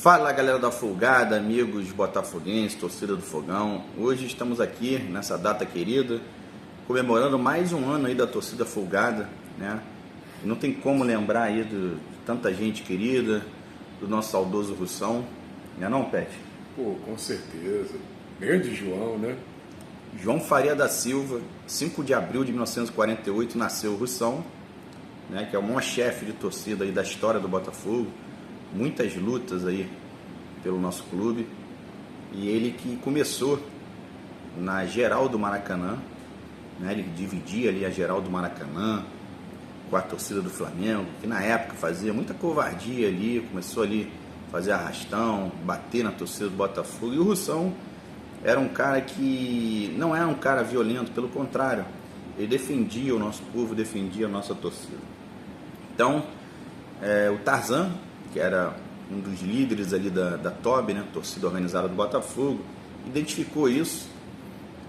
Fala galera da Folgada, amigos botafoguenses, torcida do Fogão. Hoje estamos aqui nessa data querida, comemorando mais um ano aí da torcida Folgada, né? E não tem como lembrar aí de tanta gente querida, do nosso saudoso Russão, não é não, Pet? Pô, com certeza. Grande João, né? João Faria da Silva, 5 de abril de 1948 nasceu o Russão, né? Que é o maior chefe de torcida aí da história do Botafogo. Muitas lutas aí pelo nosso clube, e ele que começou na geral do Maracanã, né? Ele dividia ali a geral do Maracanã com a torcida do Flamengo, que na época fazia muita covardia ali, começou ali a fazer arrastão, bater na torcida do Botafogo, e o Russão era um cara que não era um cara violento, pelo contrário, ele defendia o nosso povo, defendia a nossa torcida. Então, o Tarzan, que era um dos líderes ali da TOB, né, torcida organizada do Botafogo, identificou isso,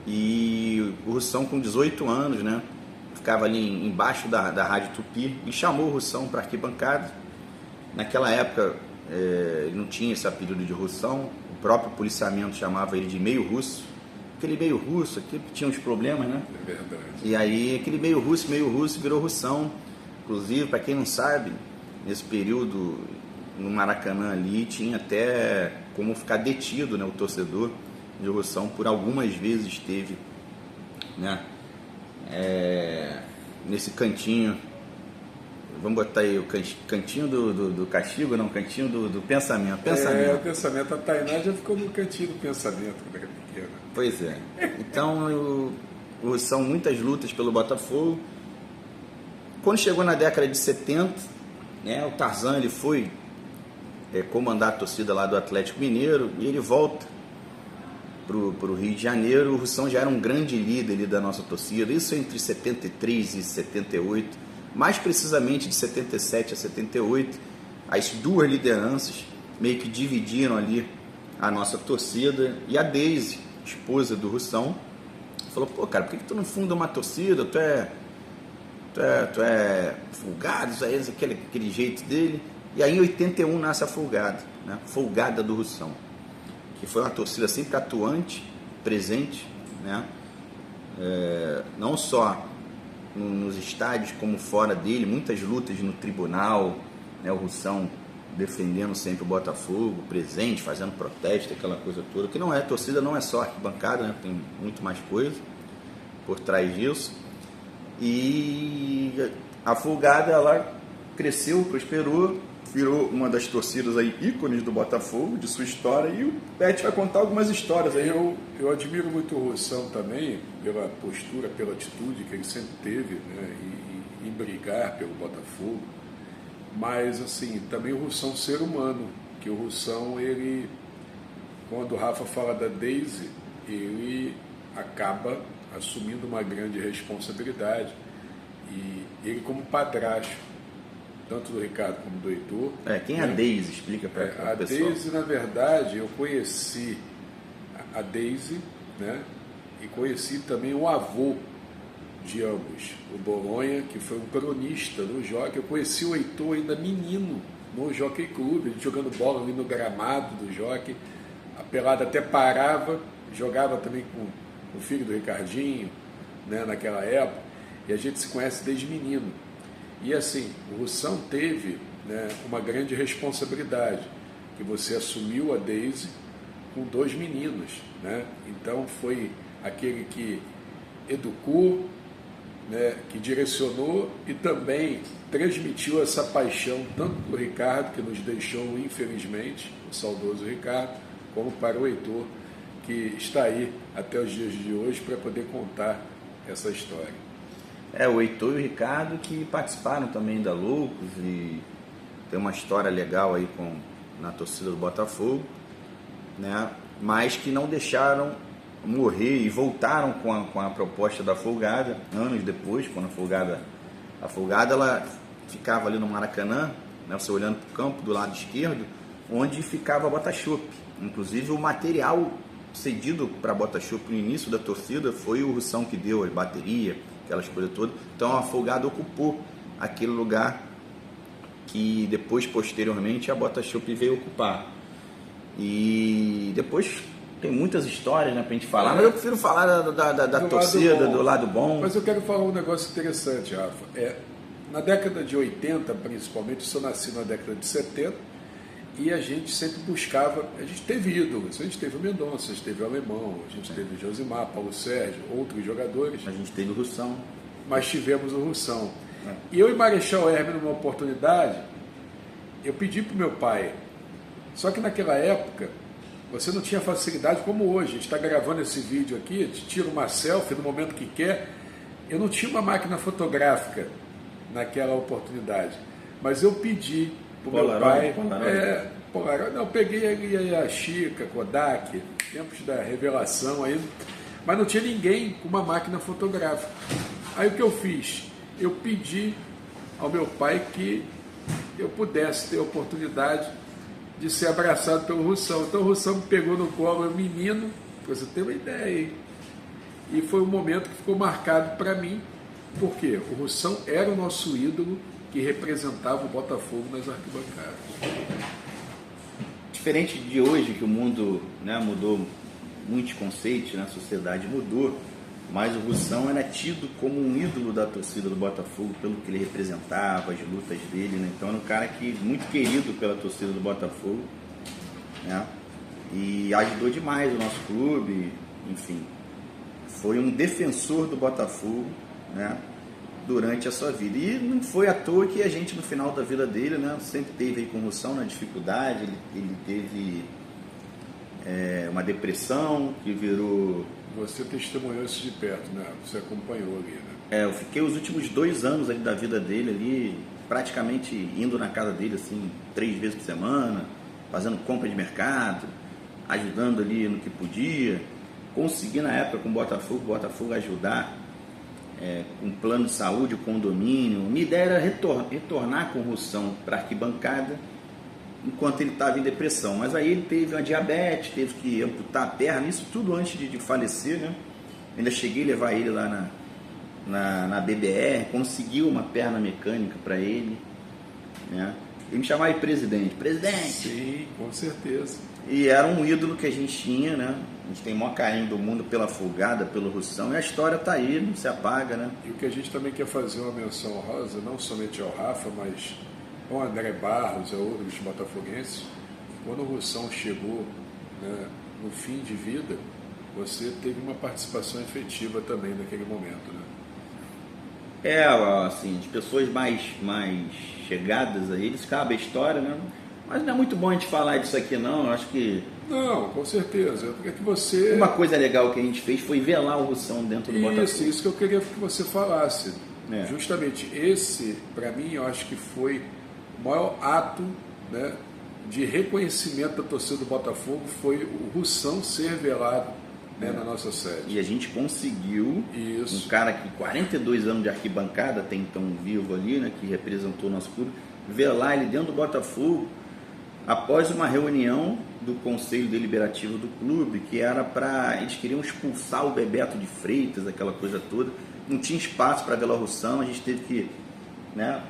e o Russão com 18 anos, né, ficava ali embaixo da Rádio Tupi, e chamou o Russão para arquibancada. Naquela época ele não tinha esse apelido de Russão, o próprio policiamento chamava ele de meio russo, aquele meio russo, aquele que tinha uns problemas, né? É verdade. E aí aquele meio russo virou Russão. Inclusive, para quem não sabe, nesse período no Maracanã ali tinha até como ficar detido, né, o torcedor de Russão, por algumas vezes esteve, né, nesse cantinho, vamos botar aí o cantinho do castigo, não, cantinho do pensamento. O pensamento, a Tainá já ficou no cantinho do pensamento quando era pequena. Pois é. Então o Russão, muitas lutas pelo Botafogo. Quando chegou na década de 70, né, o Tarzan ele foi comandar a torcida lá do Atlético Mineiro, e ele volta para o Rio de Janeiro. O Russão já era um grande líder ali da nossa torcida, isso entre 73 e 78, mais precisamente de 77 a 78, as duas lideranças meio que dividiram ali a nossa torcida, e a Deise, esposa do Russão, falou: pô, cara, por que tu não funda uma torcida? Tu é folgado, isso aí, aquele jeito dele. E aí em 81 nasce a Folgada, né? Folgada do Russão, que foi uma torcida sempre atuante, presente, né? Não só nos estádios como fora dele, muitas lutas no tribunal, né? O Russão defendendo sempre o Botafogo, presente, fazendo protesto, aquela coisa toda, que não é, torcida não é só arquibancada, né? Tem muito mais coisa por trás disso. E a Folgada, ela cresceu, prosperou, virou uma das torcidas aí, ícones do Botafogo, de sua história, e o Pet vai contar algumas histórias aí. Eu admiro muito o Russão também, pela postura, pela atitude que ele sempre teve, né, em brigar pelo Botafogo, mas assim, também o Russão ser humano, que o Russão, ele, quando o Rafa fala da Deise, ele acaba assumindo uma grande responsabilidade, e ele como padrasto, tanto do Ricardo como do Heitor. Quem é a Deise? Explica para o pessoal. A Deise, na verdade, eu conheci a Deise, né, e conheci também o avô de ambos, o Bolonha, que foi um cronista no Jockey. Eu conheci o Heitor ainda menino no Jockey Clube, ele jogando bola ali no gramado do Jockey. A pelada até parava, jogava também com o filho do Ricardinho, né, naquela época, e a gente se conhece desde menino. E assim, o Russão teve, né, uma grande responsabilidade, que você assumiu a Deise com 2 meninos, né? Então foi aquele que educou, né, que direcionou e também transmitiu essa paixão tanto para o Ricardo, que nos deixou infelizmente, o saudoso Ricardo, como para o Heitor, que está aí até os dias de hoje para poder contar essa história. O Heitor e o Ricardo, que participaram também da Loucos, e tem uma história legal aí na torcida do Botafogo, né? Mas que não deixaram morrer e voltaram com a proposta da Folgada anos depois, quando a Folgada ela ficava ali no Maracanã, né? Você olhando para o campo do lado esquerdo, onde ficava a Botachope. Inclusive o material cedido para a Botachope no início da torcida foi o Russão que deu, a bateria, aquelas coisas todas. Então a Folgada ocupou aquele lugar que depois, posteriormente, a Botachope veio ocupar. E depois tem muitas histórias, né, pra gente falar, mas eu prefiro falar da torcida, do lado bom. Mas eu quero falar um negócio interessante, Rafa. Na década de 80, principalmente, eu nasci na década de 70, e a gente sempre buscava, a gente teve ídolos, a gente teve o Mendonça, a gente teve o Alemão, a gente teve o Josimar, Paulo Sérgio, outros jogadores. A gente teve o Russão. Mas tivemos o Russão. E eu e Marechal Hermes, numa oportunidade, eu pedi para o meu pai, só que naquela época, você não tinha facilidade como hoje. A gente está gravando esse vídeo aqui, a gente tira uma selfie no momento que quer. Eu não tinha uma máquina fotográfica naquela oportunidade, mas eu pedi para o meu pai. Polaroid. Não, eu peguei a Chica, Kodak, tempos da revelação ainda, mas não tinha ninguém com uma máquina fotográfica. Aí o que eu fiz? Eu pedi ao meu pai que eu pudesse ter a oportunidade de ser abraçado pelo Russão. Então o Russão me pegou no colo, menino, pra você ter uma ideia, hein? E foi um momento que ficou marcado para mim, porque o Russão era o nosso ídolo que representava o Botafogo nas arquibancadas. Diferente de hoje, que o mundo, né, mudou muitos conceitos, né, a sociedade mudou, mas o Russão era tido como um ídolo da torcida do Botafogo pelo que ele representava, as lutas dele, né? Então era um cara muito querido pela torcida do Botafogo, né? E ajudou demais o nosso clube, enfim, foi um defensor do Botafogo, né, durante a sua vida. E não foi à toa que a gente, no final da vida dele, né, sempre teve aí com o Russão na dificuldade. Ele teve uma depressão que virou... Você testemunhou isso de perto, né? Você acompanhou ali, né? Eu fiquei os últimos 2 anos ali da vida dele ali, praticamente indo na casa dele assim 3 vezes por semana, fazendo compra de mercado, ajudando ali no que podia. Consegui na época com o Botafogo ajudar com plano de saúde, o condomínio. Minha ideia era retornar com o Russão para a arquibancada enquanto ele estava em depressão, mas aí ele teve uma diabetes, teve que amputar a perna, isso tudo antes de falecer, né? Ainda cheguei a levar ele lá na BBR, consegui uma perna mecânica para ele, né? Ele me chamava de presidente. Sim, com certeza. E era um ídolo que a gente tinha, né? A gente tem o maior carinho do mundo pela Folgada, pelo Russão, e a história está aí, não se apaga, né? E o que a gente também quer fazer uma menção honrosa, não somente ao Rafa, mas ao André Barros, a outros botafoguenses. Quando o Russão chegou, né, no fim de vida, você teve uma participação efetiva também naquele momento, né? Assim, as pessoas mais chegadas a eles, cabe a história, né? Mas não é muito bom a gente falar disso aqui, não. Eu acho que... Não, com certeza. Porque que você... Uma coisa legal que a gente fez foi velar o Russão dentro do Botafogo. Isso que eu queria que você falasse. Justamente esse, para mim, eu acho que foi o maior ato, né, de reconhecimento da torcida do Botafogo, foi o Russão ser velado, né, na nossa sede. E a gente conseguiu, um cara que 42 anos de arquibancada, até então vivo ali, né, que representou o nosso clube, velar ele dentro do Botafogo, após uma reunião do Conselho Deliberativo do clube, que era para... Eles queriam expulsar o Bebeto de Freitas, aquela coisa toda. Não tinha espaço para velar o Russão, a gente teve que, né,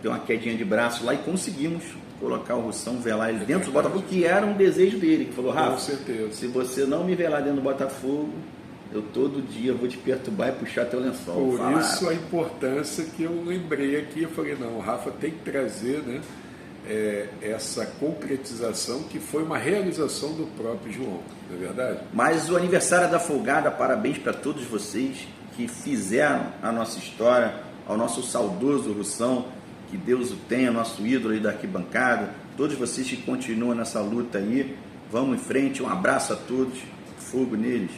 ter uma quedinha de braço lá e conseguimos colocar o Russão, velar ele dentro do Botafogo, que era um desejo dele, que falou: Rafa, com certeza, se você não me velar dentro do Botafogo, eu todo dia vou te perturbar e puxar teu lençol. Por isso a importância que eu lembrei aqui, eu falei, não, o Rafa tem que trazer, né, essa concretização que foi uma realização do próprio João, não é verdade? Mas o aniversário da Folgada, parabéns para todos vocês que fizeram a nossa história, ao nosso saudoso Russão, que Deus o tenha, nosso ídolo aí da arquibancada, todos vocês que continuam nessa luta aí, vamos em frente, um abraço a todos, fogo neles.